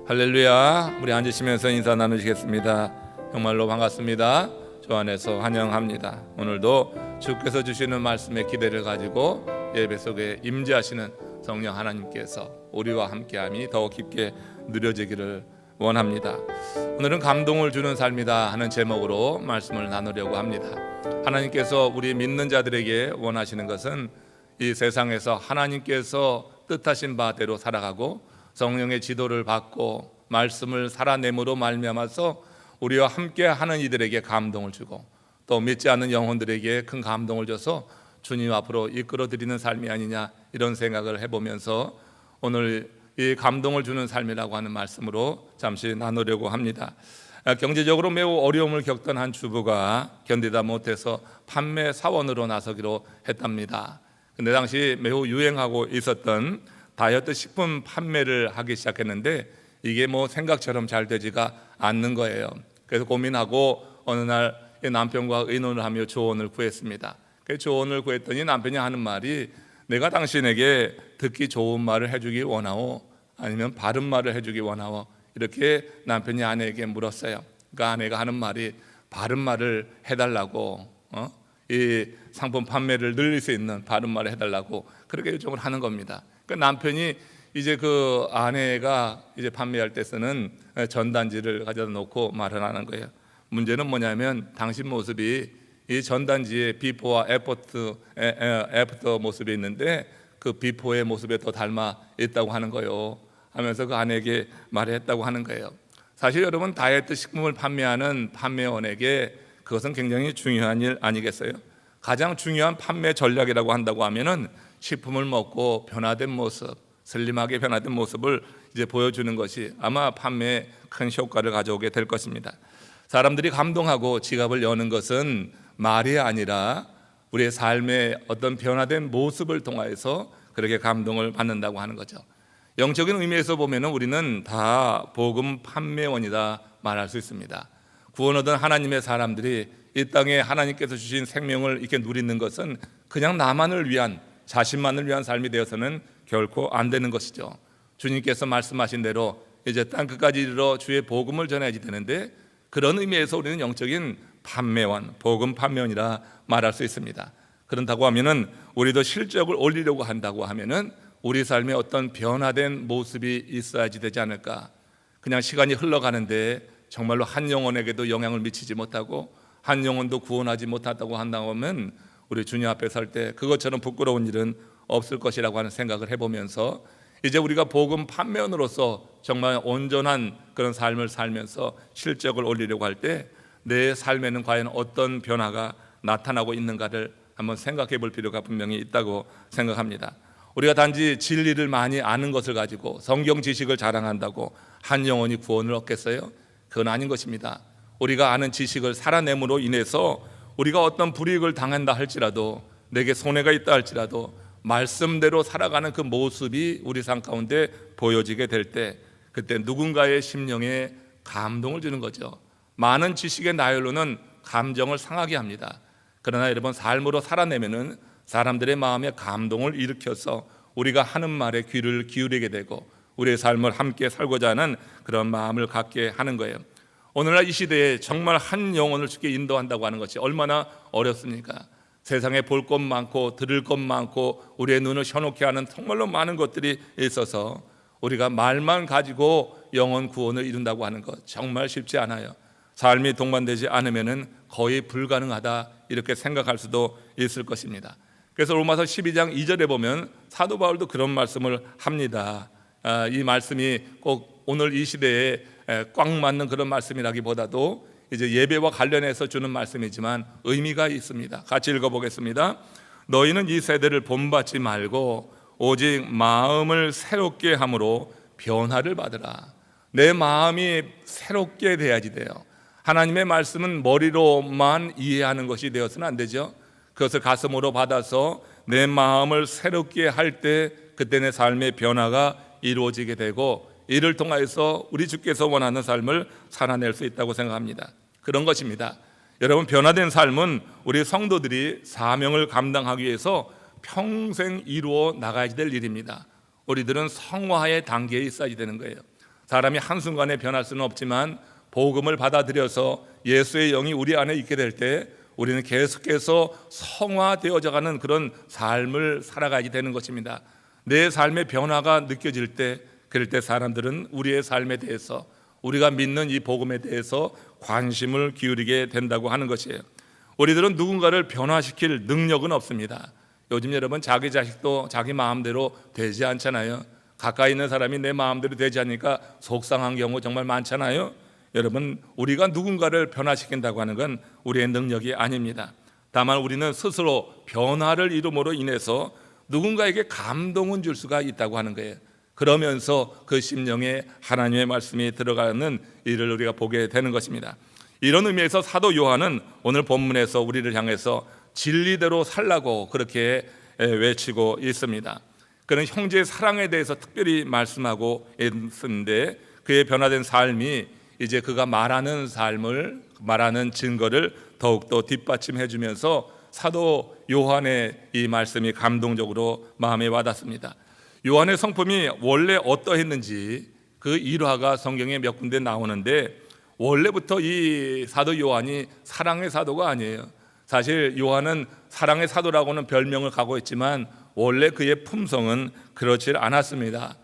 할렐루야. 우리 앉으시면서 인사 나누시겠습니다. 정말로 반갑습니다. 주 안에서 환영합니다. 오늘도 주께서 주시는 말씀의 기대를 가지고 예배 속에 임재하시는 성령 하나님께서 우리와 함께함이 더 깊게 누려지기를 원합니다. 오늘은 감동을 주는 삶이다 하는 제목으로 말씀을 나누려고 합니다. 하나님께서 우리 믿는 자들에게 원하시는 것은 이 세상에서 하나님께서 뜻하신 바대로 살아가고 성령의 지도를 받고 말씀을 살아내므로 말미암아서 우리와 함께하는 이들에게 감동을 주고 또 믿지 않는 영혼들에게 큰 감동을 줘서 주님 앞으로 이끌어드리는 삶이 아니냐, 이런 생각을 해보면서 오늘 이 감동을 주는 삶이라고 하는 말씀으로 잠시 나누려고 합니다. 경제적으로 매우 어려움을 겪던 한 주부가 견디다 못해서 판매 사원으로 나서기로 했답니다. 근데 당시 매우 유행하고 있었던 다이어트 식품 판매를 하기 시작했는데 이게 생각처럼 잘 되지가 않는 거예요. 그래서 고민하고 어느 날 남편과 의논을 하며 조언을 구했습니다. 그 조언을 구했더니 남편이 하는 말이, 내가 당신에게 듣기 좋은 말을 해주기 원하오, 아니면 바른 말을 해주기 원하오, 이렇게 남편이 아내에게 물었어요. 그러니까 아내가 하는 말이 바른 말을 해달라고, 이 상품 판매를 늘릴 수 있는 바른 말을 해달라고 그렇게 요청을 하는 겁니다. 그러니까 남편이 이제 그 아내가 이제 판매할 때 쓰는 전단지를 가져다 놓고 말을 하는 거예요. 문제는 뭐냐면 당신 모습이 이 전단지에 비포와 애프터 모습이 있는데 그 비포의 모습에 더 닮아 있다고 하는 거예요 하면서 그 아내에게 말했다고 하는 거예요. 사실 여러분, 다이어트 식품을 판매하는 판매원에게 그것은 굉장히 중요한 일 아니겠어요? 가장 중요한 판매 전략이라고 한다고 하면은 식품을 먹고 변화된 모습, 슬림하게 변화된 모습을 이제 보여주는 것이 아마 판매에 큰 효과를 가져오게 될 것입니다. 사람들이 감동하고 지갑을 여는 것은 말이 아니라 우리의 삶의 어떤 변화된 모습을 통하여서 그렇게 감동을 받는다고 하는 거죠. 영적인 의미에서 보면 우리는 다 복음 판매원이다 말할 수 있습니다. 구원 얻은 하나님의 사람들이 이 땅에 하나님께서 주신 생명을 이렇게 누리는 것은 그냥 나만을 위한, 자신만을 위한 삶이 되어서는 결코 안 되는 것이죠. 주님께서 말씀하신 대로 이제 땅 끝까지 이르러 주의 복음을 전해야지 되는데, 그런 의미에서 우리는 영적인 판매원, 복음 판매원이라 말할 수 있습니다. 그런다고 하면은 우리도 실적을 올리려고 한다고 하면은 우리 삶에 어떤 변화된 모습이 있어야지 되지 않을까. 그냥 시간이 흘러가는데 정말로 한 영혼에게도 영향을 미치지 못하고 한 영혼도 구원하지 못한다고 한다고 하면 우리 주님 앞에 설 때 그것처럼 부끄러운 일은 없을 것이라고 하는 생각을 해보면서 이제 우리가 복음 판매원으로서 정말 온전한 그런 삶을 살면서 실적을 올리려고 할 때 내 삶에는 과연 어떤 변화가 나타나고 있는가를 한번 생각해 볼 필요가 분명히 있다고 생각합니다. 우리가 단지 진리를 많이 아는 것을 가지고 성경 지식을 자랑한다고 한 영혼이 구원을 얻겠어요? 그건 아닌 것입니다. 우리가 아는 지식을 살아냄으로 인해서 우리가 어떤 불이익을 당한다 할지라도, 내게 손해가 있다 할지라도 말씀대로 살아가는 그 모습이 우리 삶 가운데 보여지게 될 때, 그때 누군가의 심령에 감동을 주는 거죠. 많은 지식의 나열로는 감정을 상하게 합니다. 그러나 여러분, 삶으로 살아내면은 사람들의 마음에 감동을 일으켜서 우리가 하는 말에 귀를 기울이게 되고 우리의 삶을 함께 살고자 하는 그런 마음을 갖게 하는 거예요. 오늘날 이 시대에 정말 한 영혼을 주께 인도한다고 하는 것이 얼마나 어렵습니까? 세상에 볼 것 많고 들을 것 많고 우리의 눈을 현혹해 하는 정말로 많은 것들이 있어서 우리가 말만 가지고 영혼 구원을 이룬다고 하는 것 정말 쉽지 않아요. 삶이 동반되지 않으면은 거의 불가능하다, 이렇게 생각할 수도 있을 것입니다. 그래서 로마서 12장 2절에 보면 사도 바울도 그런 말씀을 합니다. 이 말씀이 꼭 오늘 이 시대에 꽉 맞는 그런 말씀이라기보다도 이제 예배와 관련해서 주는 말씀이지만 의미가 있습니다. 같이 읽어보겠습니다. 너희는 이 세대를 본받지 말고 오직 마음을 새롭게 함으로 변화를 받으라. 내 마음이 새롭게 돼야지 돼요. 하나님의 말씀은 머리로만 이해하는 것이 되어서는 안 되죠. 그것을 가슴으로 받아서 내 마음을 새롭게 할 때 그때 내 삶의 변화가 이루어지게 되고 이를 통하여서 우리 주께서 원하는 삶을 살아낼 수 있다고 생각합니다. 그런 것입니다. 여러분, 변화된 삶은 우리 성도들이 사명을 감당하기 위해서 평생 이루어 나가야 될 일입니다. 우리들은 성화의 단계에 있어야 되는 거예요. 사람이 한순간에 변할 수는 없지만 복음을 받아들여서 예수의 영이 우리 안에 있게 될 때 우리는 계속해서 성화되어져 가는 그런 삶을 살아가게 되는 것입니다. 내 삶의 변화가 느껴질 때, 그럴 때 사람들은 우리의 삶에 대해서, 우리가 믿는 이 복음에 대해서 관심을 기울이게 된다고 하는 것이에요. 우리들은 누군가를 변화시킬 능력은 없습니다. 요즘 여러분 자기 자식도 자기 마음대로 되지 않잖아요. 가까이 있는 사람이 내 마음대로 되지 않으니까 속상한 경우 정말 많잖아요. 여러분, 우리가 누군가를 변화시킨다고 하는 건 우리의 능력이 아닙니다. 다만 우리는 스스로 변화를 이룸으로 인해서 누군가에게 감동을 줄 수가 있다고 하는 거예요. 그러면서 그 심령에 하나님의 말씀이 들어가는 일을 우리가 보게 되는 것입니다. 이런 의미에서 사도 요한은 오늘 본문에서 우리를 향해서 진리대로 살라고 그렇게 외치고 있습니다. 그는 형제의 사랑에 대해서 특별히 말씀하고 있는데, 그의 변화된 삶이 이제 그가 말하는 삶을, 말하는 증거를 더욱더 뒷받침해 주면서 사도 요한의 이 말씀이 감동적으로 마음에 와닿습니다. 요한의 성품이 원래 어떠했는지 그 일화가 성경에 몇 군데 나오는데, 원래부터 이 사도 요한이 사랑의 사도가 아니에요. 사실 요한은 사랑의 사도라고는 별명을 갖고 있지만 원래 그의 품성은 그렇지 않았습니다.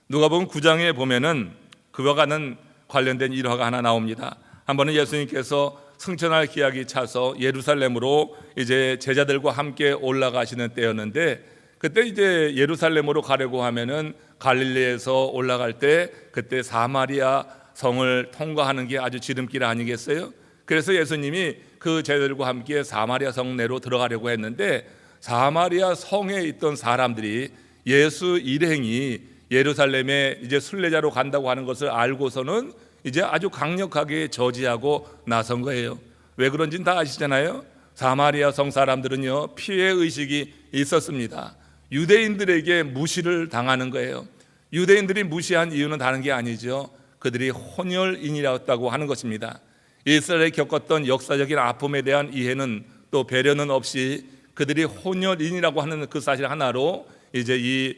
누가복음 9장에 보면은 그와 같은 관련된 일화가 하나 나옵니다. 한 번은 예수님께서 승천할 기약이 차서 예루살렘으로 이제 제자들과 함께 올라가시는 때였는데, 그때 이제 예루살렘으로 가려고 하면은 갈릴리에서 올라갈 때 그때 사마리아 성을 통과하는 게 아주 지름길 아니겠어요? 그래서 예수님이 그 제자들과 함께 사마리아 성 내로 들어가려고 했는데, 사마리아 성에 있던 사람들이 예수 일행이 예루살렘에 이제 순례자로 간다고 하는 것을 알고서는 이제 아주 강력하게 저지하고 나선 거예요. 왜 그런지는 다 아시잖아요. 사마리아 성 사람들은요, 피해 의식이 있었습니다. 유대인들에게 무시를 당하는 거예요. 유대인들이 무시한 이유는 다른 게 아니죠. 그들이 혼혈인이었다고 하는 것입니다. 이스라엘이 겪었던 역사적인 아픔에 대한 이해는 또 배려는 없이 그들이 혼혈인이라고 하는 그 사실 하나로 이제 이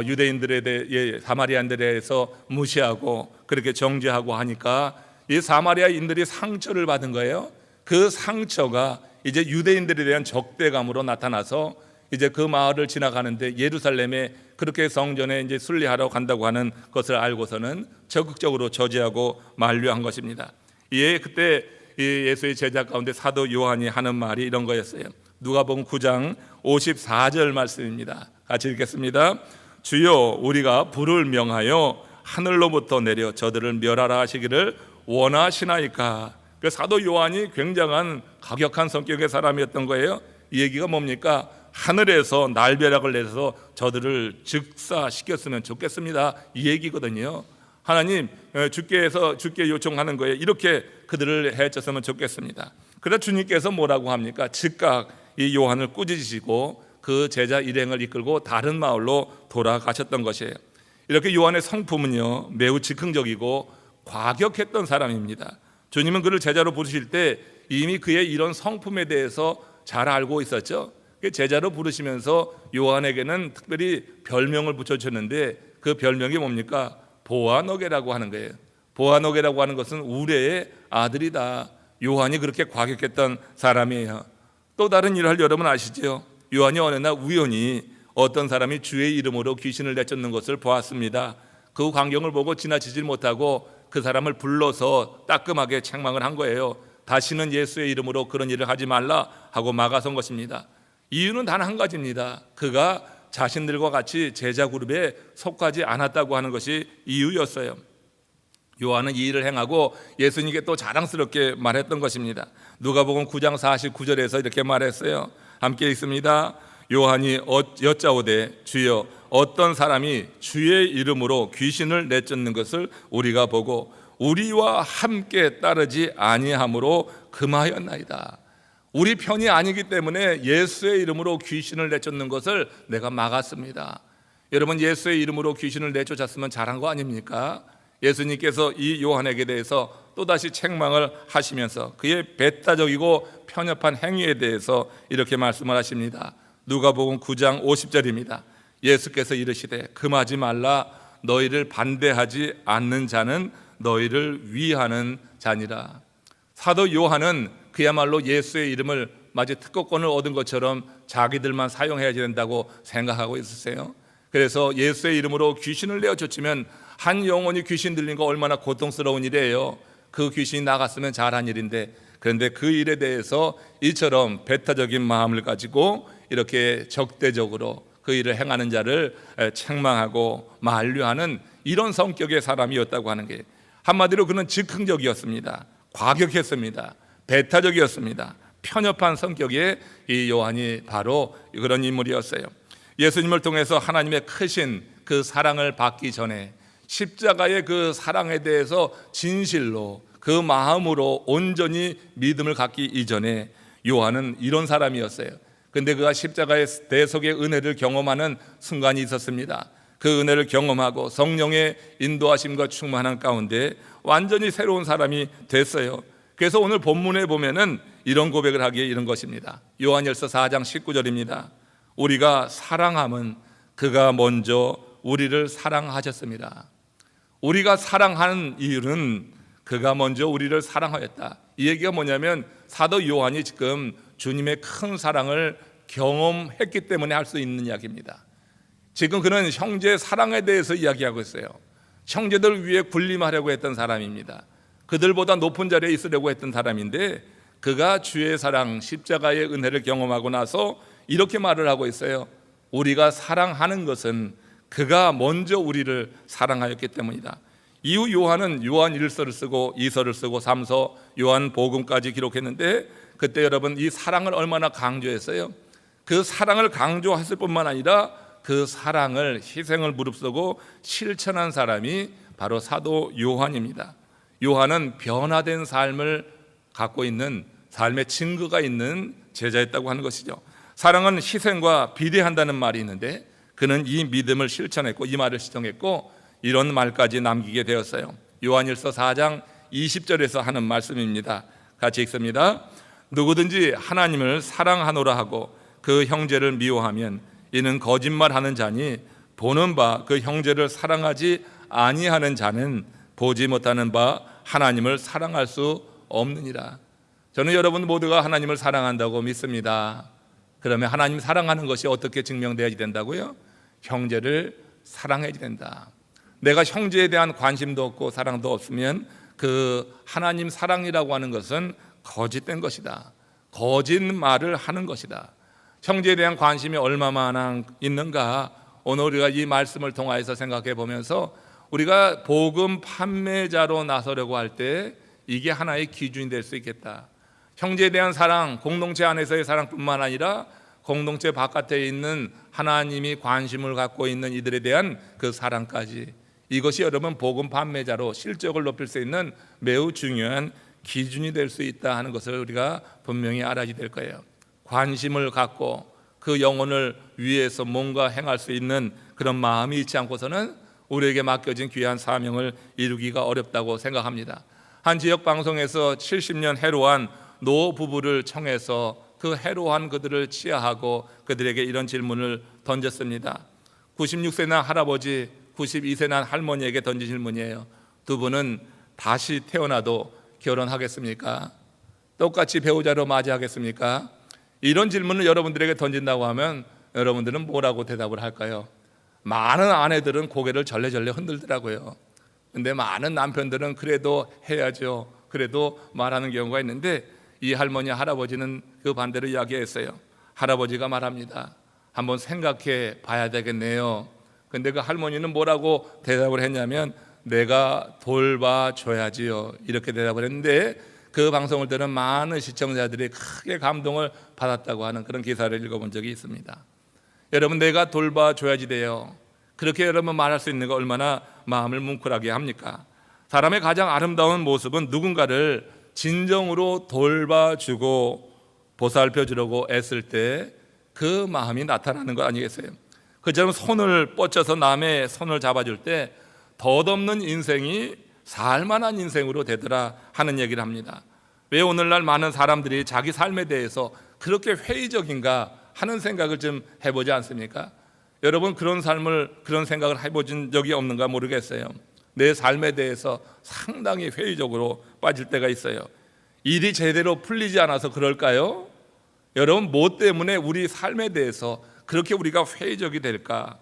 유대인들에 대해, 사마리아인들에 대해서 무시하고 그렇게 정죄하고 하니까 이 사마리아인들이 상처를 받은 거예요. 그 상처가 이제 유대인들에 대한 적대감으로 나타나서 이제 그 마을을 지나가는데 예루살렘에 그렇게 성전에 이제 순례하러 간다고 하는 것을 알고서는 적극적으로 저지하고 만류한 것입니다. 예, 그때 예수의 제자 가운데 사도 요한이 하는 말이 이런 거였어요. 누가복음 9장 54절 말씀입니다. 같이 읽겠습니다. 주여, 우리가 불을 명하여 하늘로부터 내려 저들을 멸하라 하시기를 원하시나이까. 그 사도 요한이 굉장한 가격한 성격의 사람이었던 거예요. 이 얘기가 뭡니까? 하늘에서 날벼락을 내려서 저들을 즉사시켰으면 좋겠습니다, 이 얘기거든요. 하나님, 주께 요청하는 거예요. 이렇게 그들을 해쳤으면 좋겠습니다. 그러나 주님께서 뭐라고 합니까? 즉각 이 요한을 꾸짖으시고 그 제자 일행을 이끌고 다른 마을로 돌아가셨던 것이에요. 이렇게 요한의 성품은요, 매우 즉흥적이고 과격했던 사람입니다. 주님은 그를 제자로 부르실 때 이미 그의 이런 성품에 대해서 잘 알고 있었죠. 제자로 부르시면서 요한에게는 특별히 별명을 붙여주셨는데, 그 별명이 뭡니까? 보아너게라고 하는 거예요. 보아너게라고 하는 것은 우레의 아들이다. 요한이 그렇게 과격했던 사람이에요. 또 다른 일을 여러분 아시죠? 요한이 어느 날 우연히 어떤 사람이 주의 이름으로 귀신을 내쫓는 것을 보았습니다. 그 광경을 보고 지나치지 못하고 그 사람을 불러서 따끔하게 책망을 한 거예요. 다시는 예수의 이름으로 그런 일을 하지 말라 하고 막아선 것입니다. 이유는 단 한 가지입니다. 그가 자신들과 같이 제자 그룹에 속하지 않았다고 하는 것이 이유였어요. 요한은 이 일을 행하고 예수님께 또 자랑스럽게 말했던 것입니다. 누가복음 9장 49절에서 이렇게 말했어요. 함께 읽습니다. 요한이 여짜오되 주여, 어떤 사람이 주의 이름으로 귀신을 내쫓는 것을 우리가 보고 우리와 함께 따르지 아니함으로 금하였나이다. 우리 편이 아니기 때문에 예수의 이름으로 귀신을 내쫓는 것을 내가 막았습니다. 여러분, 예수의 이름으로 귀신을 내쫓았으면 잘한 거 아닙니까? 예수님께서 이 요한에게 대해서 또다시 책망을 하시면서 그의 배타적이고 편협한 행위에 대해서 이렇게 말씀을 하십니다. 누가복음 9장 50절입니다. 예수께서 이르시되 금하지 말라. 너희를 반대하지 않는 자는 너희를 위하는 자니라. 사도 요한은 그야말로 예수의 이름을 마치 특허권을 얻은 것처럼 자기들만 사용해야 된다고 생각하고 있었어요. 그래서 예수의 이름으로 귀신을 내어쫓으면 한 영혼이 귀신 들린 거 얼마나 고통스러운 일이에요. 그 귀신이 나갔으면 잘한 일인데, 그런데 그 일에 대해서 이처럼 배타적인 마음을 가지고 이렇게 적대적으로 그 일을 행하는 자를 책망하고 만류하는 이런 성격의 사람이었다고 하는 게, 한마디로 그는 즉흥적이었습니다. 과격했습니다. 배타적이었습니다. 편협한 성격의 이 요한이 바로 그런 인물이었어요. 예수님을 통해서 하나님의 크신 그 사랑을 받기 전에, 십자가의 그 사랑에 대해서 진실로 그 마음으로 온전히 믿음을 갖기 이전에 요한은 이런 사람이었어요. 근데 그가 십자가의 대속의 은혜를 경험하는 순간이 있었습니다. 그 은혜를 경험하고 성령의 인도하심과 충만한 가운데 완전히 새로운 사람이 됐어요. 그래서 오늘 본문에 보면은 이런 고백을 하기에 이런 것입니다. 요한일서 4장 19절입니다. 우리가 사랑함은 그가 먼저 우리를 사랑하셨습니다. 우리가 사랑하는 이유는 그가 먼저 우리를 사랑하였다. 이 얘기가 뭐냐면 사도 요한이 지금 주님의 큰 사랑을 경험했기 때문에 할 수 있는 이야기입니다. 지금 그는 형제의 사랑에 대해서 이야기하고 있어요. 형제들 위해 군림하려고 했던 사람입니다. 그들보다 높은 자리에 있으려고 했던 사람인데, 그가 주의 사랑, 십자가의 은혜를 경험하고 나서 이렇게 말을 하고 있어요. 우리가 사랑하는 것은 그가 먼저 우리를 사랑하였기 때문이다. 이후 요한은 요한 1서를 쓰고 2서를 쓰고 3서 요한 복음까지 기록했는데, 그때 여러분 이 사랑을 얼마나 강조했어요. 그 사랑을 강조했을 뿐만 아니라 그 사랑을, 희생을 무릅쓰고 실천한 사람이 바로 사도 요한입니다. 요한은 변화된 삶을 갖고 있는, 삶의 증거가 있는 제자였다고 하는 것이죠. 사랑은 희생과 비례한다는 말이 있는데, 그는 이 믿음을 실천했고 이 말을 시정했고 이런 말까지 남기게 되었어요. 요한일서 4장 20절에서 하는 말씀입니다. 같이 읽습니다. 누구든지 하나님을 사랑하노라 하고 그 형제를 미워하면 이는 거짓말하는 자니, 보는 바 그 형제를 사랑하지 아니하는 자는 보지 못하는 바 하나님을 사랑할 수 없느니라. 저는 여러분 모두가 하나님을 사랑한다고 믿습니다. 그러면 하나님 사랑하는 것이 어떻게 증명되어야 된다고요? 형제를 사랑해야 된다. 내가 형제에 대한 관심도 없고 사랑도 없으면 그 하나님 사랑이라고 하는 것은 거짓된 것이다. 거짓말을 하는 것이다. 형제에 대한 관심이 얼마나 있는가, 오늘 우리가 이 말씀을 통하여서 생각해 보면서 우리가 복음 판매자로 나서려고 할 때 이게 하나의 기준이 될 수 있겠다. 형제에 대한 사랑, 공동체 안에서의 사랑뿐만 아니라 공동체 바깥에 있는 하나님이 관심을 갖고 있는 이들에 대한 그 사랑까지, 이것이 여러분 복음 판매자로 실적을 높일 수 있는 매우 중요한 기준이 될 수 있다 하는 것을 우리가 분명히 알아야 될 거예요. 관심을 갖고 그 영혼을 위해서 뭔가 행할 수 있는 그런 마음이 있지 않고서는 우리에게 맡겨진 귀한 사명을 이루기가 어렵다고 생각합니다. 한 지역 방송에서 70년 해로한 노 부부를 청해서 그 해로한 그들을 치하하고 그들에게 이런 질문을 던졌습니다. 96세 난 할아버지, 92세 난 할머니에게 던진 질문이에요. 두 분은 다시 태어나도 결혼하겠습니까? 똑같이 배우자로 맞이하겠습니까? 이런 질문을 여러분들에게 던진다고 하면 여러분들은 뭐라고 대답을 할까요? 많은 아내들은 고개를 절레절레 흔들더라고요. 근데 많은 남편들은 그래도 해야죠, 그래도 말하는 경우가 있는데, 이 할머니 할아버지는 그 반대로 이야기했어요. 할아버지가 말합니다. 한번 생각해 봐야 되겠네요. 근데 그 할머니는 뭐라고 대답을 했냐면, 내가 돌봐줘야지요, 이렇게 대답을 했는데, 그 방송을 들은 많은 시청자들이 크게 감동을 받았다고 하는 그런 기사를 읽어본 적이 있습니다. 여러분, 내가 돌봐줘야지 돼요, 그렇게 여러분 말할 수 있는 거 얼마나 마음을 뭉클하게 합니까? 사람의 가장 아름다운 모습은 누군가를 진정으로 돌봐주고 보살펴주려고 애쓸 때 그 마음이 나타나는 거 아니겠어요? 그처럼 손을 뻗쳐서 남의 손을 잡아줄 때 덧없는 인생이 살만한 인생으로 되더라 하는 얘기를 합니다. 왜 오늘날 많은 사람들이 자기 삶에 대해서 그렇게 회의적인가 하는 생각을 좀 해보지 않습니까? 여러분 그런 생각을 해보신 적이 없는가 모르겠어요. 내 삶에 대해서 상당히 회의적으로 빠질 때가 있어요. 일이 제대로 풀리지 않아서 그럴까요? 여러분 뭐 때문에 우리 삶에 대해서 그렇게 우리가 회의적이 될까?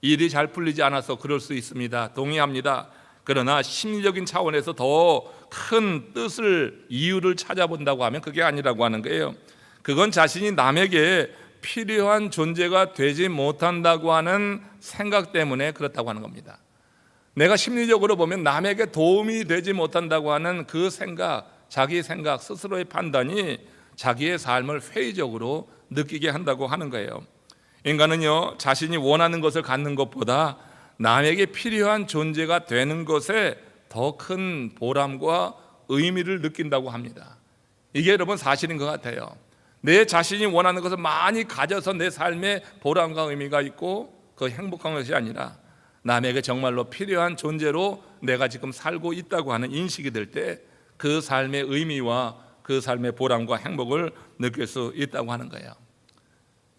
일이 잘 풀리지 않아서 그럴 수 있습니다. 동의합니다. 그러나 심리적인 차원에서 더 큰 뜻을, 이유를 찾아본다고 하면 그게 아니라고 하는 거예요. 그건 자신이 남에게 필요한 존재가 되지 못한다고 하는 생각 때문에 그렇다고 하는 겁니다. 내가 심리적으로 보면 남에게 도움이 되지 못한다고 하는 그 생각, 자기 생각, 스스로의 판단이 자기의 삶을 회의적으로 느끼게 한다고 하는 거예요. 인간은요, 자신이 원하는 것을 갖는 것보다 남에게 필요한 존재가 되는 것에 더 큰 보람과 의미를 느낀다고 합니다. 이게 여러분 사실인 것 같아요. 내 자신이 원하는 것을 많이 가져서 내 삶에 보람과 의미가 있고 그 행복한 것이 아니라 남에게 정말로 필요한 존재로 내가 지금 살고 있다고 하는 인식이 될 때 그 삶의 의미와 그 삶의 보람과 행복을 느낄 수 있다고 하는 거예요.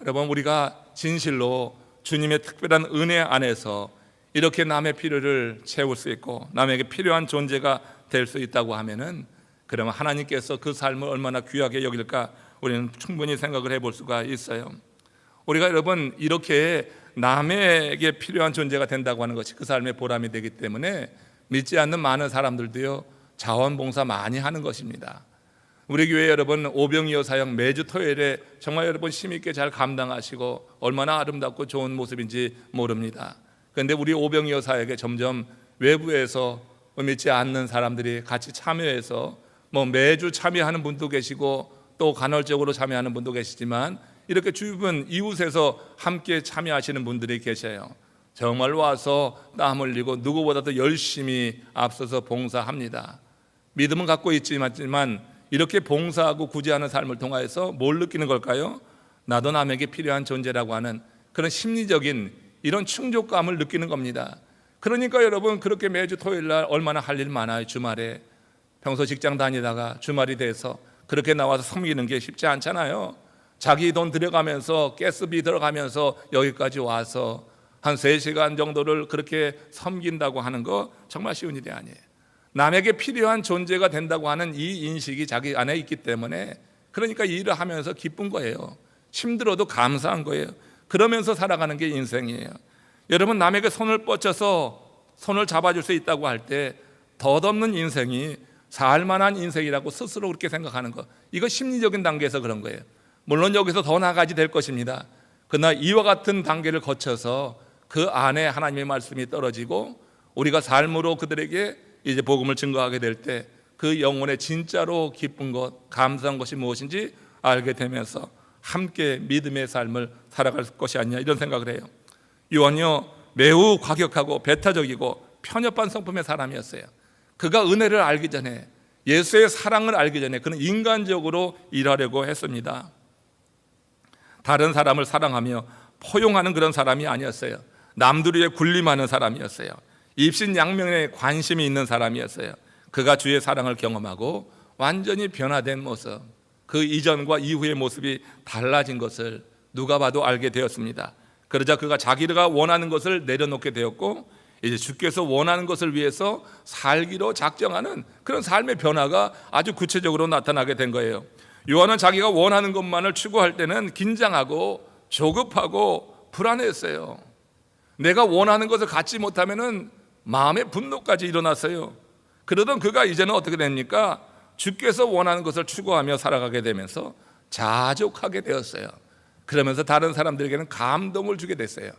여러분 우리가 진실로 주님의 특별한 은혜 안에서 이렇게 남의 필요를 채울 수 있고 남에게 필요한 존재가 될 수 있다고 하면은 그러면 하나님께서 그 삶을 얼마나 귀하게 여길까 우리는 충분히 생각을 해볼 수가 있어요. 우리가 여러분 이렇게 남에게 필요한 존재가 된다고 하는 것이 그 삶의 보람이 되기 때문에 믿지 않는 많은 사람들도요 자원봉사 많이 하는 것입니다. 우리 교회 여러분 오병이어 사역 매주 토요일에 정말 여러분 힘있게 잘 감당하시고 얼마나 아름답고 좋은 모습인지 모릅니다. 그런데 우리 오병이어 사역에 점점 외부에서 믿지 않는 사람들이 같이 참여해서 매주 참여하는 분도 계시고 또 간헐적으로 참여하는 분도 계시지만 이렇게 주변 이웃에서 함께 참여하시는 분들이 계셔요. 정말 와서 땀 흘리고 누구보다도 열심히 앞서서 봉사합니다. 믿음은 갖고 있지만 이렇게 봉사하고 구제하는 삶을 통하여서 뭘 느끼는 걸까요? 나도 남에게 필요한 존재라고 하는 그런 심리적인 이런 충족감을 느끼는 겁니다. 그러니까 여러분 그렇게 매주 토요일날 얼마나 할 일 많아요. 주말에 평소 직장 다니다가 주말이 돼서 그렇게 나와서 섬기는 게 쉽지 않잖아요. 자기 돈 들여가면서 가스비 들어가면서 여기까지 와서 한 3시간 정도를 그렇게 섬긴다고 하는 거 정말 쉬운 일이 아니에요. 남에게 필요한 존재가 된다고 하는 이 인식이 자기 안에 있기 때문에 그러니까 이 일을 하면서 기쁜 거예요. 힘들어도 감사한 거예요. 그러면서 살아가는 게 인생이에요. 여러분 남에게 손을 뻗쳐서 손을 잡아줄 수 있다고 할 때 덧없는 인생이 살만한 인생이라고 스스로 그렇게 생각하는 것, 이거 심리적인 단계에서 그런 거예요. 물론 여기서 더 나아가지 될 것입니다. 그러나 이와 같은 단계를 거쳐서 그 안에 하나님의 말씀이 떨어지고 우리가 삶으로 그들에게 이제 복음을 증거하게 될 때 그 영혼의 진짜로 기쁜 것, 감사한 것이 무엇인지 알게 되면서 함께 믿음의 삶을 살아갈 것이 아니냐 이런 생각을 해요. 요한요 매우 과격하고 배타적이고 편협한 성품의 사람이었어요. 그가 은혜를 알기 전에 예수의 사랑을 알기 전에 그는 인간적으로 일하려고 했습니다. 다른 사람을 사랑하며 포용하는 그런 사람이 아니었어요. 남들 위해 군림하는 사람이었어요. 입신양명에 관심이 있는 사람이었어요. 그가 주의 사랑을 경험하고 완전히 변화된 모습, 그 이전과 이후의 모습이 달라진 것을 누가 봐도 알게 되었습니다. 그러자 그가 자기가 원하는 것을 내려놓게 되었고 이제 주께서 원하는 것을 위해서 살기로 작정하는 그런 삶의 변화가 아주 구체적으로 나타나게 된 거예요. 요한은 자기가 원하는 것만을 추구할 때는 긴장하고 조급하고 불안했어요. 내가 원하는 것을 갖지 못하면은 마음의 분노까지 일어났어요. 그러던 그가 이제는 어떻게 됩니까? 주께서 원하는 것을 추구하며 살아가게 되면서 자족하게 되었어요. 그러면서 다른 사람들에게는 감동을 주게 됐어요.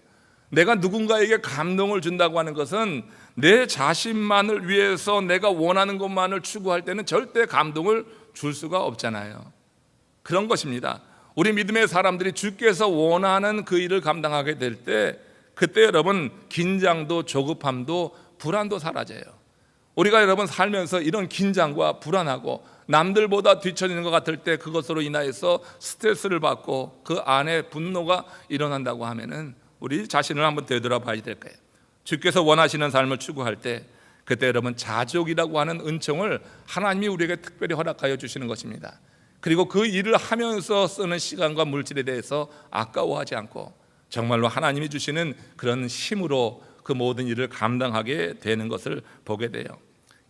내가 누군가에게 감동을 준다고 하는 것은 내 자신만을 위해서 내가 원하는 것만을 추구할 때는 절대 감동을 줄 수가 없잖아요. 그런 것입니다. 우리 믿음의 사람들이 주께서 원하는 그 일을 감당하게 될 때 그때 여러분 긴장도 조급함도 불안도 사라져요. 우리가 여러분 살면서 이런 긴장과 불안하고 남들보다 뒤처지는 것 같을 때 그것으로 인하여서 스트레스를 받고 그 안에 분노가 일어난다고 하면은 우리 자신을 한번 되돌아봐야 될 거예요. 주께서 원하시는 삶을 추구할 때 그때 여러분 자족이라고 하는 은총을 하나님이 우리에게 특별히 허락하여 주시는 것입니다. 그리고 그 일을 하면서 쓰는 시간과 물질에 대해서 아까워하지 않고 정말로 하나님이 주시는 그런 힘으로 그 모든 일을 감당하게 되는 것을 보게 돼요.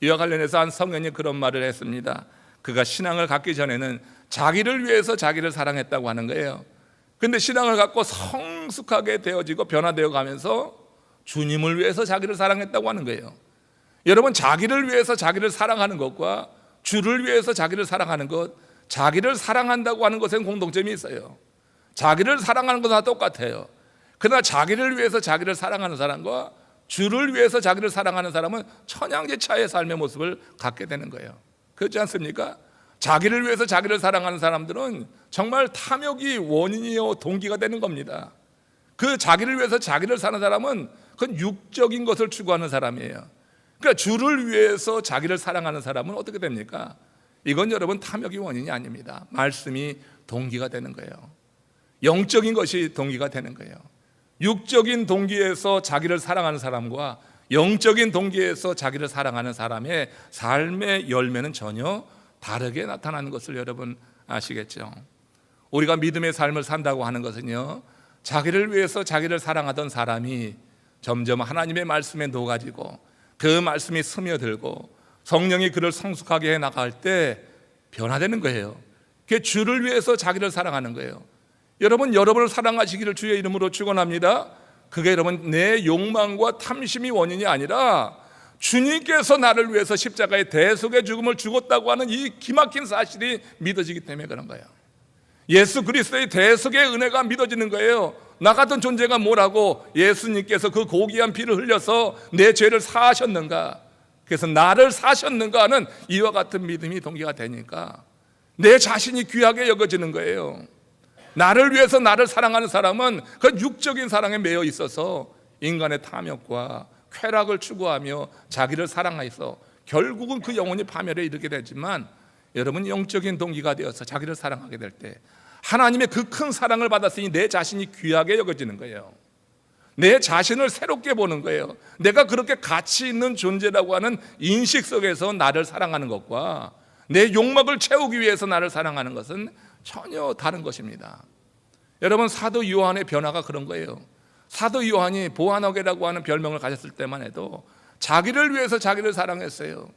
이와 관련해서 한 성령이 그런 말을 했습니다. 그가 신앙을 갖기 전에는 자기를 위해서 자기를 사랑했다고 하는 거예요. 근데 신앙을 갖고 성숙하게 되어지고 변화되어 가면서 주님을 위해서 자기를 사랑했다고 하는 거예요. 여러분, 자기를 위해서 자기를 사랑하는 것과 주를 위해서 자기를 사랑하는 것, 자기를 사랑한다고 하는 것엔 공통점이 있어요. 자기를 사랑하는 것은 다 똑같아요. 그러나 자기를 위해서 자기를 사랑하는 사람과 주를 위해서 자기를 사랑하는 사람은 천양지차의 삶의 모습을 갖게 되는 거예요. 그렇지 않습니까? 자기를 위해서 자기를 사랑하는 사람들은 정말 탐욕이 원인이요 동기가 되는 겁니다. 그 자기를 위해서 자기를 사는 사람은 그건 육적인 것을 추구하는 사람이에요. 그러니까 주를 위해서 자기를 사랑하는 사람은 어떻게 됩니까? 이건 여러분 탐욕이 원인이 아닙니다. 말씀이 동기가 되는 거예요. 영적인 것이 동기가 되는 거예요. 육적인 동기에서 자기를 사랑하는 사람과 영적인 동기에서 자기를 사랑하는 사람의 삶의 열매는 전혀 다르게 나타나는 것을 여러분 아시겠죠? 우리가 믿음의 삶을 산다고 하는 것은요, 자기를 위해서 자기를 사랑하던 사람이 점점 하나님의 말씀에 녹아지고 그 말씀이 스며들고 성령이 그를 성숙하게 해 나갈 때 변화되는 거예요. 그게 주를 위해서 자기를 사랑하는 거예요. 여러분, 여러분을 사랑하시기를 주의 이름으로 축원합니다. 그게 여러분 내 욕망과 탐심이 원인이 아니라 주님께서 나를 위해서 십자가의 대속의 죽음을 죽었다고 하는 이 기막힌 사실이 믿어지기 때문에 그런 거예요. 예수 그리스도의 대속의 은혜가 믿어지는 거예요. 나 같은 존재가 뭐라고 예수님께서 그 고귀한 피를 흘려서 내 죄를 사하셨는가, 그래서 나를 사셨는가 하는 이와 같은 믿음이 동기가 되니까 내 자신이 귀하게 여겨지는 거예요. 나를 위해서 나를 사랑하는 사람은 그 육적인 사랑에 매여 있어서 인간의 탐욕과 쾌락을 추구하며 자기를 사랑해서 결국은 그 영혼이 파멸에 이르게 되지만, 여러분 영적인 동기가 되어서 자기를 사랑하게 될 때 하나님의 그 큰 사랑을 받았으니 내 자신이 귀하게 여겨지는 거예요. 내 자신을 새롭게 보는 거예요. 내가 그렇게 가치 있는 존재라고 하는 인식 속에서 나를 사랑하는 것과 내 욕망을 채우기 위해서 나를 사랑하는 것은 전혀 다른 것입니다. 여러분, 사도 요한의 변화가 그런 거예요. 사도 요한이 보아너게라고 하는 별명을 가졌을 때만 해도 자기를 위해서 자기를 사랑했어요.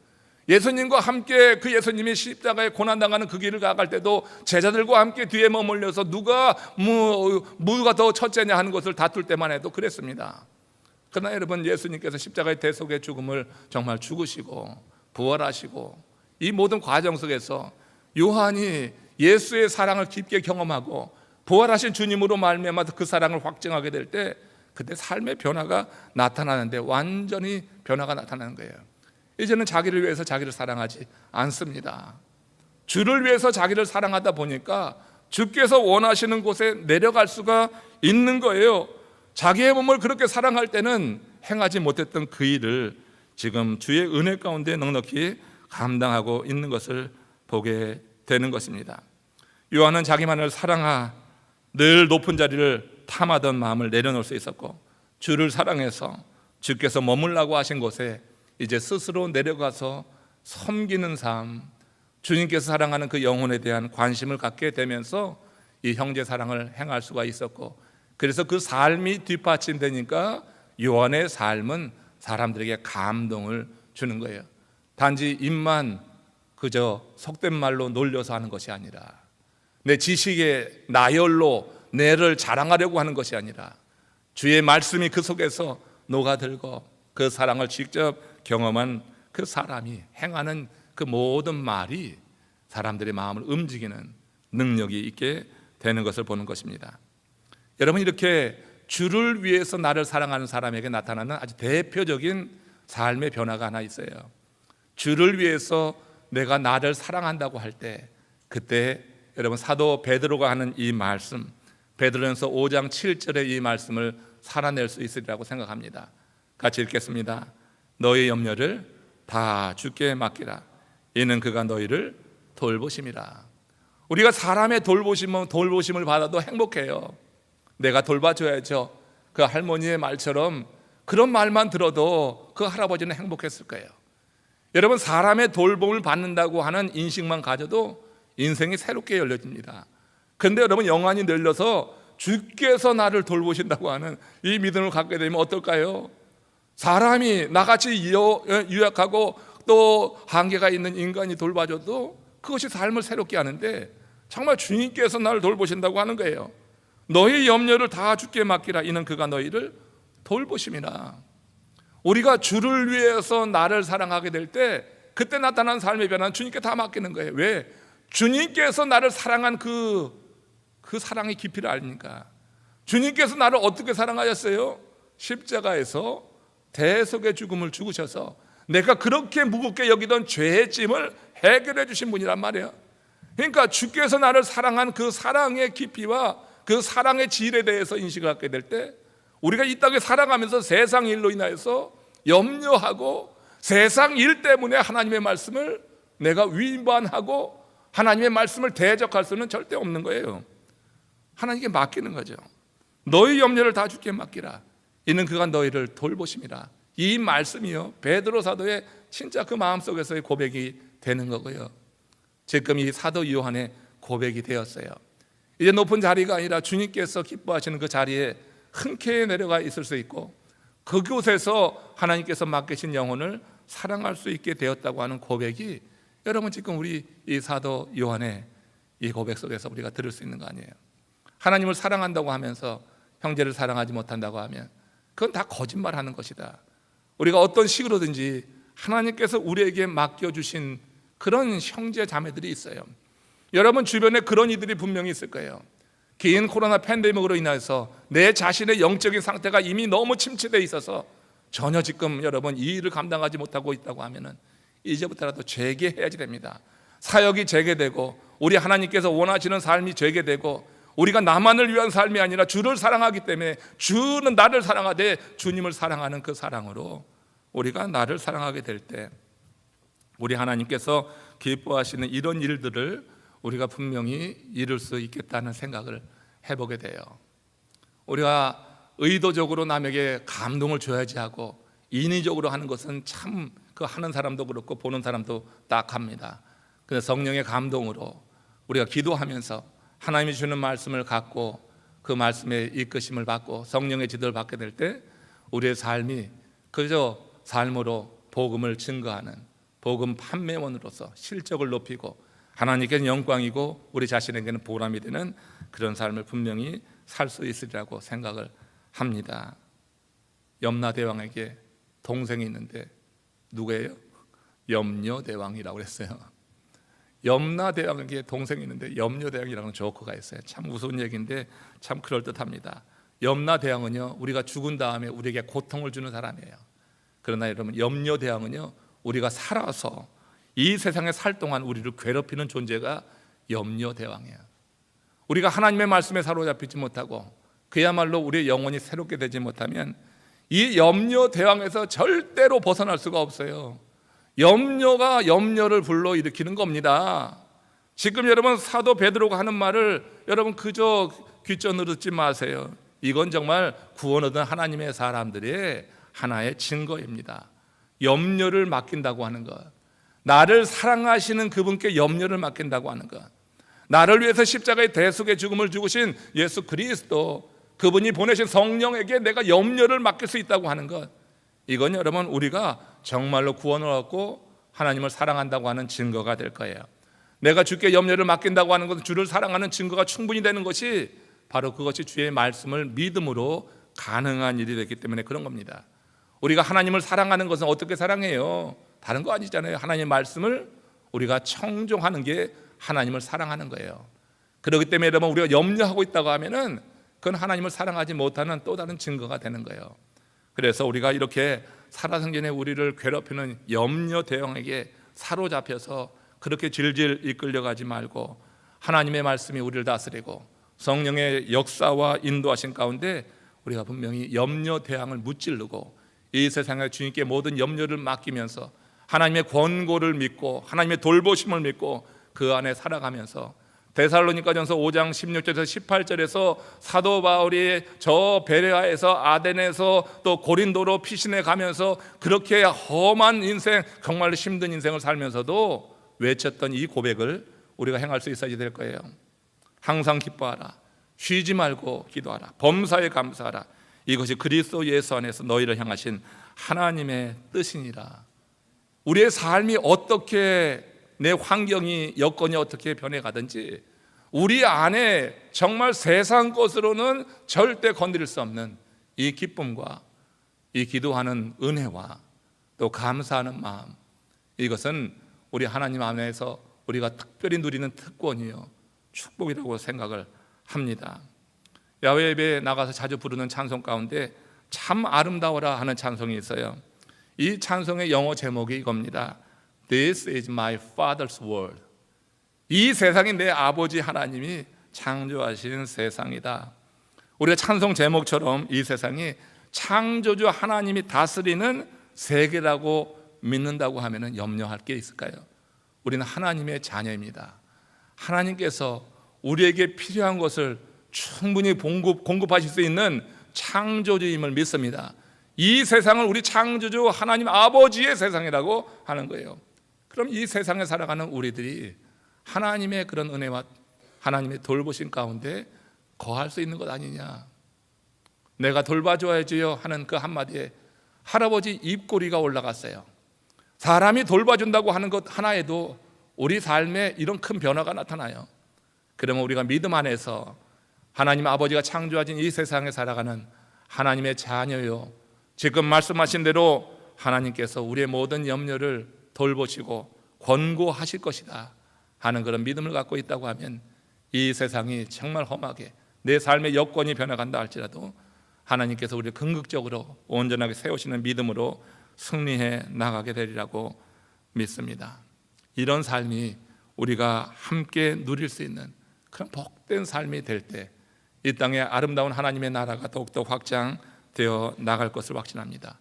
예수님과 함께 그 예수님이 십자가에 고난당하는 그 길을 가갈 때도 제자들과 함께 뒤에 머물려서 누가 더 첫째냐 하는 것을 다툴 때만 해도 그랬습니다. 그러나 여러분, 예수님께서 십자가의 대속의 죽음을 정말 죽으시고 부활하시고 이 모든 과정 속에서 요한이 예수의 사랑을 깊게 경험하고 부활하신 주님으로 말미암아 그 사랑을 확증하게 될 때 그때 삶의 변화가 나타나는데 완전히 변화가 나타나는 거예요. 이제는 자기를 위해서 자기를 사랑하지 않습니다. 주를 위해서 자기를 사랑하다 보니까 주께서 원하시는 곳에 내려갈 수가 있는 거예요. 자기의 몸을 그렇게 사랑할 때는 행하지 못했던 그 일을 지금 주의 은혜 가운데 넉넉히 감당하고 있는 것을 보게 되는 것입니다. 요한은 자기만을 사랑하 늘 높은 자리를 탐하던 마음을 내려놓을 수 있었고, 주를 사랑해서 주께서 머물라고 하신 곳에 이제 스스로 내려가서 섬기는 삶, 주님께서 사랑하는 그 영혼에 대한 관심을 갖게 되면서 이 형제 사랑을 행할 수가 있었고, 그래서 그 삶이 뒷받침되니까 요한의 삶은 사람들에게 감동을 주는 거예요. 단지 입만 그저 속된 말로 놀려서 하는 것이 아니라, 내 지식의 나열로 내를 자랑하려고 하는 것이 아니라 주의 말씀이 그 속에서 녹아들고 그 사랑을 직접 경험한 그 사람이 행하는 그 모든 말이 사람들의 마음을 움직이는 능력이 있게 되는 것을 보는 것입니다. 여러분, 이렇게 주를 위해서 나를 사랑하는 사람에게 나타나는 아주 대표적인 삶의 변화가 하나 있어요. 주를 위해서 내가 나를 사랑한다고 할 때, 그때 여러분 사도 베드로가 하는 이 말씀, 베드로전서 5장 7절의 이 말씀을 살아낼 수 있으리라고 생각합니다. 같이 읽겠습니다. 너의 염려를 다 주께 맡기라. 이는 그가 너희를 돌보심이라. 우리가 사람의 돌보심을 받아도 행복해요. 내가 돌봐줘야죠. 그 할머니의 말처럼 그런 말만 들어도 그 할아버지는 행복했을 거예요. 여러분, 사람의 돌봄을 받는다고 하는 인식만 가져도 인생이 새롭게 열려집니다. 그런데 여러분, 영안이 늘려서 주께서 나를 돌보신다고 하는 이 믿음을 갖게 되면 어떨까요? 사람이 나같이 유약하고 또 한계가 있는 인간이 돌봐줘도 그것이 삶을 새롭게 하는데, 정말 주님께서 나를 돌보신다고 하는 거예요. 너희 염려를 다 주께 맡기라, 이는 그가 너희를 돌보심이라. 우리가 주를 위해서 나를 사랑하게 될 때 그때 나타난 삶의 변화는 주님께 다 맡기는 거예요. 왜? 주님께서 나를 사랑한 그 사랑의 깊이를 아닙니까? 주님께서 나를 어떻게 사랑하셨어요? 십자가에서 대속의 죽음을 죽으셔서 내가 그렇게 무겁게 여기던 죄의 짐을 해결해 주신 분이란 말이에요. 그러니까 주께서 나를 사랑한 그 사랑의 깊이와 그 사랑의 질에 대해서 인식을 갖게 될 때, 우리가 이 땅에 살아가면서 세상 일로 인하여서 염려하고 세상 일 때문에 하나님의 말씀을 내가 위반하고 하나님의 말씀을 대적할 수는 절대 없는 거예요. 하나님께 맡기는 거죠. 너희 염려를 다 주께 맡기라, 이는 그가 너희를 돌보심이라. 이 말씀이요, 베드로 사도의 진짜 그 마음속에서의 고백이 되는 거고요. 지금 이 사도 요한의 고백이 되었어요. 이제 높은 자리가 아니라 주님께서 기뻐하시는 그 자리에 흔쾌히 내려가 있을 수 있고, 그곳에서 하나님께서 맡기신 영혼을 사랑할 수 있게 되었다고 하는 고백이, 여러분 지금 우리 이 사도 요한의 이 고백 속에서 우리가 들을 수 있는 거 아니에요? 하나님을 사랑한다고 하면서 형제를 사랑하지 못한다고 하면 그건 다 거짓말하는 것이다. 우리가 어떤 식으로든지 하나님께서 우리에게 맡겨주신 그런 형제 자매들이 있어요. 여러분 주변에 그런 이들이 분명히 있을 거예요. 긴 코로나 팬데믹으로 인해서 내 자신의 영적인 상태가 이미 너무 침체되어 있어서 전혀 지금 여러분 이 일을 감당하지 못하고 있다고 하면은 이제부터라도 재개해야지 됩니다. 사역이 재개되고 우리 하나님께서 원하시는 삶이 재개되고, 우리가 나만을 위한 삶이 아니라 주를 사랑하기 때문에 주는 나를 사랑하되 주님을 사랑하는 그 사랑으로 우리가 나를 사랑하게 될 때, 우리 하나님께서 기뻐하시는 이런 일들을 우리가 분명히 이룰 수 있겠다는 생각을 해보게 돼요. 우리가 의도적으로 남에게 감동을 줘야지 하고 인위적으로 하는 것은 참 그 하는 사람도 그렇고 보는 사람도 딱합니다. 그래서 성령의 감동으로 우리가 기도하면서 하나님이 주는 말씀을 갖고 그 말씀에 이끄심을 받고 성령의 지도를 받게 될 때, 우리의 삶이 그저 삶으로 복음을 증거하는 복음 판매원으로서 실적을 높이고 하나님께는 영광이고 우리 자신에게는 보람이 되는 그런 삶을 분명히 살 수 있으리라고 생각을 합니다. 염라대왕에게 동생이 있는데 누구예요? 염려대왕이라고 그랬어요. 염라대왕에게 동생이 있는데 염려대왕이라는 조커가 있어요. 참 우스운 얘기인데 참 그럴듯합니다. 염라대왕은요, 우리가 죽은 다음에 우리에게 고통을 주는 사람이에요. 그러나 여러분, 염려대왕은요, 우리가 살아서 이 세상에 살 동안 우리를 괴롭히는 존재가 염려대왕이에요. 우리가 하나님의 말씀에 사로잡히지 못하고 그야말로 우리의 영혼이 새롭게 되지 못하면 이 염려대왕에서 절대로 벗어날 수가 없어요. 염려가 염려를 불러일으키는 겁니다. 지금 여러분 사도 베드로가 하는 말을 여러분 그저 귀전으로 듣지 마세요. 이건 정말 구원 얻은 하나님의 사람들의 하나의 증거입니다. 염려를 맡긴다고 하는 것, 나를 사랑하시는 그분께 염려를 맡긴다고 하는 것, 나를 위해서 십자가의 대속의 죽음을 죽으신 예수 그리스도, 그분이 보내신 성령에게 내가 염려를 맡길 수 있다고 하는 것, 이건 여러분 우리가 정말로 구원을 얻고 하나님을 사랑한다고 하는 증거가 될 거예요. 내가 주께 염려를 맡긴다고 하는 것은 주를 사랑하는 증거가 충분히 되는 것이 바로 그것이 주의 말씀을 믿음으로 가능한 일이 됐기 때문에 그런 겁니다. 우리가 하나님을 사랑하는 것은 어떻게 사랑해요? 다른 거 아니잖아요. 하나님의 말씀을 우리가 청종하는 게 하나님을 사랑하는 거예요. 그렇기 때문에 여러분 우리가 염려하고 있다고 하면은 그건 하나님을 사랑하지 못하는 또 다른 증거가 되는 거예요. 그래서 우리가 이렇게 살아생전에 우리를 괴롭히는 염려 대왕에게 사로잡혀서 그렇게 질질 이끌려가지 말고 하나님의 말씀이 우리를 다스리고 성령의 역사와 인도하신 가운데 우리가 분명히 염려 대왕을 무찌르고 이 세상에 주님께 모든 염려를 맡기면서 하나님의 권고를 믿고 하나님의 돌보심을 믿고 그 안에 살아가면서 데살로니가전서 5장 16절에서 18절에서 사도 바울이 저 베레아에서 아덴에서 또 고린도로 피신해 가면서 그렇게 험한 인생, 정말로 힘든 인생을 살면서도 외쳤던 이 고백을 우리가 행할 수 있어야 될 거예요. 항상 기뻐하라. 쉬지 말고 기도하라. 범사에 감사하라. 이것이 그리스도 예수 안에서 너희를 향하신 하나님의 뜻이니라. 우리의 삶이 어떻게, 내 환경이, 여건이 어떻게 변해가든지 우리 안에 정말 세상 것으로는 절대 건드릴 수 없는 이 기쁨과 이 기도하는 은혜와 또 감사하는 마음, 이것은 우리 하나님 안에서 우리가 특별히 누리는 특권이요 축복이라고 생각을 합니다. 야외 예배에 나가서 자주 부르는 찬송 가운데 참 아름다워라 하는 찬송이 있어요. 이 찬송의 영어 제목이 이겁니다. This is my Father's world. 이 세상이 내 아버지 하나님이 창조하신 세상이다. 우리가 찬송 제목처럼 이 세상이 창조주 하나님이 다스리는 세계라고 믿는다고 하면 염려할 게 있을까요? 우리는 하나님의 자녀입니다. 하나님께서 우리에게 필요한 것을 충분히 공급하실 수 있는 창조주임을 믿습니다. 이 세상을 우리 창조주 하나님 아버지의 세상이라고 하는 거예요. 그럼 이 세상에 살아가는 우리들이 하나님의 그런 은혜와 하나님의 돌보심 가운데 거할 수 있는 것 아니냐. 내가 돌봐줘야지요 하는 그 한마디에 할아버지 입꼬리가 올라갔어요. 사람이 돌봐준다고 하는 것 하나에도 우리 삶에 이런 큰 변화가 나타나요. 그러면 우리가 믿음 안에서 하나님 아버지가 창조하신 이 세상에 살아가는 하나님의 자녀요, 지금 말씀하신 대로 하나님께서 우리의 모든 염려를 돌보시고 권고하실 것이다 하는 그런 믿음을 갖고 있다고 하면 이 세상이 정말 험하게 내 삶의 여건이 변해간다 할지라도 하나님께서 우리를 긍극적으로 온전하게 세우시는 믿음으로 승리해 나가게 되리라고 믿습니다. 이런 삶이 우리가 함께 누릴 수 있는 그런 복된 삶이 될 때 이 땅에 아름다운 하나님의 나라가 더욱더 확장되어 나갈 것을 확신합니다.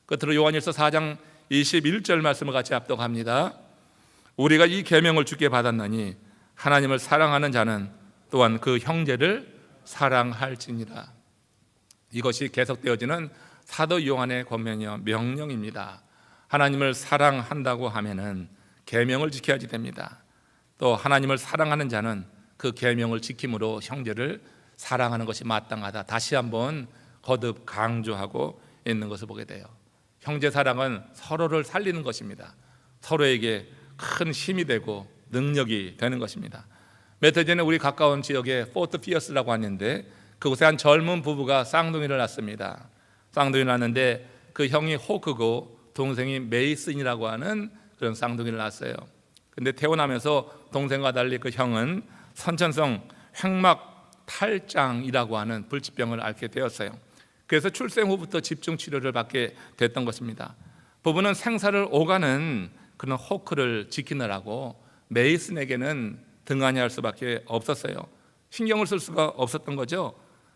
끝으로 요한일서 4장 21절 말씀을 같이 합독합니다. 우리가 이 계명을 주께 받았나니 하나님을 사랑하는 자는 또한 그 형제를 사랑할지니라. 이것이 계속되어지는 사도 요한의 권면이요 명령입니다. 하나님을 사랑한다고 하면은 계명을 지켜야지 됩니다. 또 하나님을 사랑하는 자는 그 계명을 지킴으로 형제를 사랑하는 것이 마땅하다. 다시 한번 거듭 강조하고 있는 것을 보게 돼요. 형제 사랑은 서로를 살리는 것입니다. 서로에게 큰 힘이 되고 능력이 되는 것입니다. 몇 해 전에 우리 가까운 지역에 포트 피어스라고 하는데 그곳에 한 젊은 부부가 쌍둥이를 낳습니다. 쌍둥이를 낳는데 그 형이 호크고 동생이 메이슨이라고 하는 그런 쌍둥이를 낳았어요. 근데 태어나면서 동생과 달리 그 형은 선천성 횡막 탈장이라고 하는 불치병을 앓게 되었어요. 그래서 출생 후부터 집중 치료를 받게 됐던 것입니다. 부부는 생사를 오가는 그런 호크를 지키느라고 메이슨에게는 등한히할 수밖에 없었어요. 신경을 쓸 수가 없었던 거죠.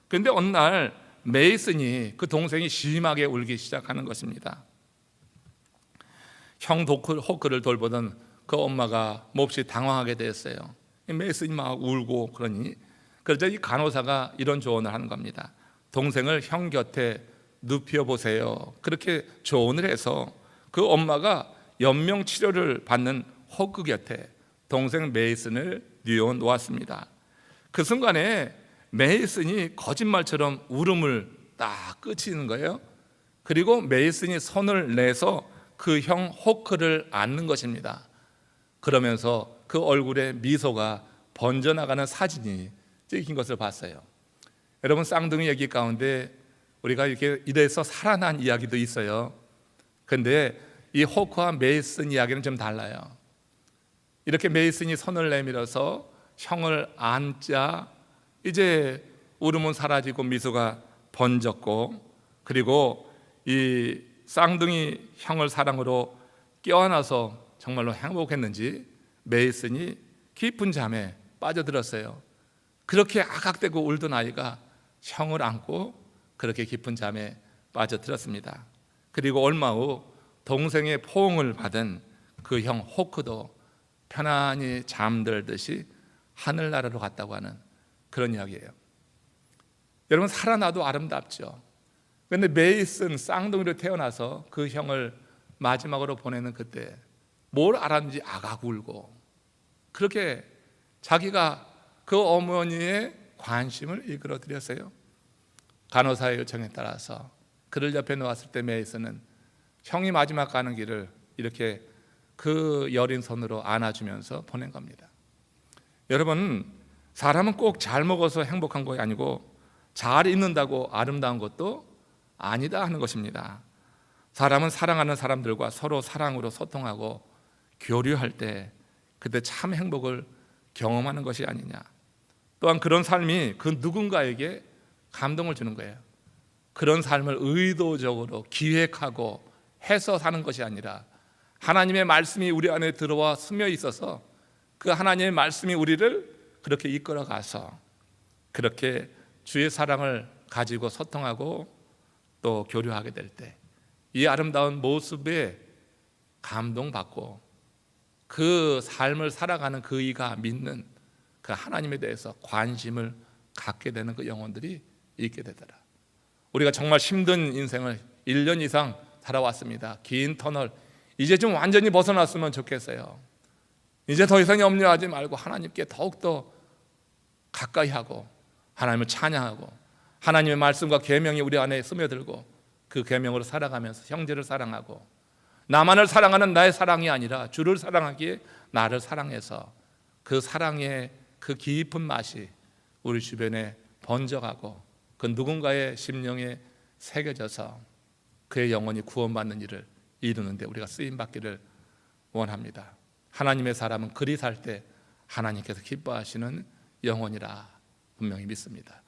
그런데 어느 날 메이슨이 그 동생이 심하게 울기 시작하는 것입니다. 형 호크를 돌보던 그 엄마가 몹시 당황하게 되었어요. 메이슨이 막 울고 그러니 그러자 이 간호사가 이런 조언을 하는 겁니다. 동생을 형 곁에 눕혀보세요. 그렇게 조언을 해서 그 엄마가 연명 치료를 받는 호크 곁에 동생 메이슨을 뉘어 놓았습니다. 그 순간에 메이슨이 거짓말처럼 울음을 딱 그치는 거예요. 그리고 메이슨이 손을 내서 그 형 호크를 안는 것입니다. 그러면서 그 얼굴에 미소가 번져나가는 사진이 찍힌 것을 봤어요. 여러분, 쌍둥이 얘기 가운데 우리가 이렇게 이래서 살아난 이야기도 있어요. 근데 이 호크와 메이슨 이야기는 좀 달라요. 이렇게 메이슨이 손을 내밀어서 형을 안자 이제 울음은 사라지고 미소가 번졌고, 그리고 이 쌍둥이 형을 사랑으로 껴안아서 정말로 행복했는지 메이슨이 깊은 잠에 빠져들었어요. 그렇게 아각대고 울던 아이가 형을 안고 그렇게 깊은 잠에 빠져들었습니다. 그리고 얼마 후 동생의 포옹을 받은 그 형 호크도 편안히 잠들듯이 하늘나라로 갔다고 하는 그런 이야기예요. 여러분, 살아나도 아름답죠. 그런데 메이슨 쌍둥이로 태어나서 그 형을 마지막으로 보내는 그때 뭘 알았는지 아각 울고, 그렇게 자기가 그 어머니의 관심을 이끌어 드렸어요. 간호사의 요청에 따라서 그를 옆에 놓았을 때 메이슨은 형이 마지막 가는 길을 이렇게 그 여린 손으로 안아주면서 보낸 겁니다. 여러분, 사람은 꼭 잘 먹어서 행복한 것이 아니고 잘 있는다고 아름다운 것도 아니다 하는 것입니다. 사람은 사랑하는 사람들과 서로 사랑으로 소통하고 교류할 때 그때 참 행복을 경험하는 것이 아니냐. 또한 그런 삶이 그 누군가에게 감동을 주는 거예요. 그런 삶을 의도적으로 기획하고 해서 사는 것이 아니라 하나님의 말씀이 우리 안에 들어와 스며 있어서 그 하나님의 말씀이 우리를 그렇게 이끌어가서 그렇게 주의 사랑을 가지고 소통하고 또 교류하게 될 때 이 아름다운 모습에 감동받고 그 삶을 살아가는 그 이가 믿는 그 하나님에 대해서 관심을 갖게 되는 그 영혼들이 있게 되더라. 우리가 정말 힘든 인생을 1년 이상 살아왔습니다. 긴 터널, 이제 좀 완전히 벗어났으면 좋겠어요. 이제 더 이상 염려하지 말고 하나님께 더욱더 가까이 하고 하나님을 찬양하고 하나님의 말씀과 계명이 우리 안에 스며들고 그 계명으로 살아가면서 형제를 사랑하고 나만을 사랑하는 나의 사랑이 아니라 주를 사랑하기에 나를 사랑해서 그 사랑의 그 깊은 맛이 우리 주변에 번져가고 그 누군가의 심령에 새겨져서 그의 영혼이 구원받는 일을 이루는데 우리가 쓰임받기를 원합니다. 하나님의 사람은 그리 살 때 하나님께서 기뻐하시는 영혼이라 분명히 믿습니다.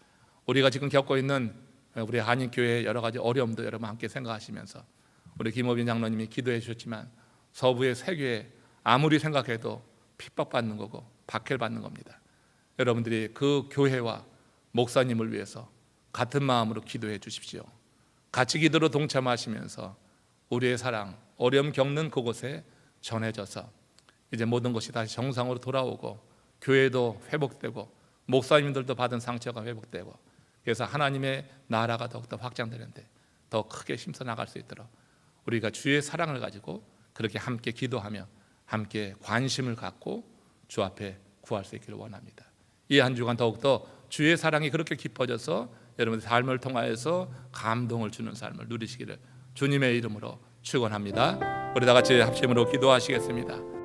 우리가 지금 겪고 있는 우리 한인교회의 여러 가지 어려움도 여러분 함께 생각하시면서 우리 김호빈 장로님이 기도해 주셨지만 서부의 세교회 아무리 생각해도 핍박받는 거고 박해받는 겁니다. 여러분들이 그 교회와 목사님을 위해서 같은 마음으로 기도해 주십시오. 같이 기도로 동참하시면서 우리의 사랑, 어려움 겪는 그곳에 전해져서 이제 모든 것이 다시 정상으로 돌아오고 교회도 회복되고 목사님들도 받은 상처가 회복되고 그래서 하나님의 나라가 더욱더 확장되는데 더 크게 힘써 나갈 수 있도록 우리가 주의 사랑을 가지고 그렇게 함께 기도하며 함께 관심을 갖고 주 앞에 구할 수 있기를 원합니다. 이 한 주간 더욱더 주의 사랑이 그렇게 깊어져서 여러분의 삶을 통하여서 감동을 주는 삶을 누리시기를 주님의 이름으로 축원합니다. 우리 다 같이 합심으로 기도하시겠습니다.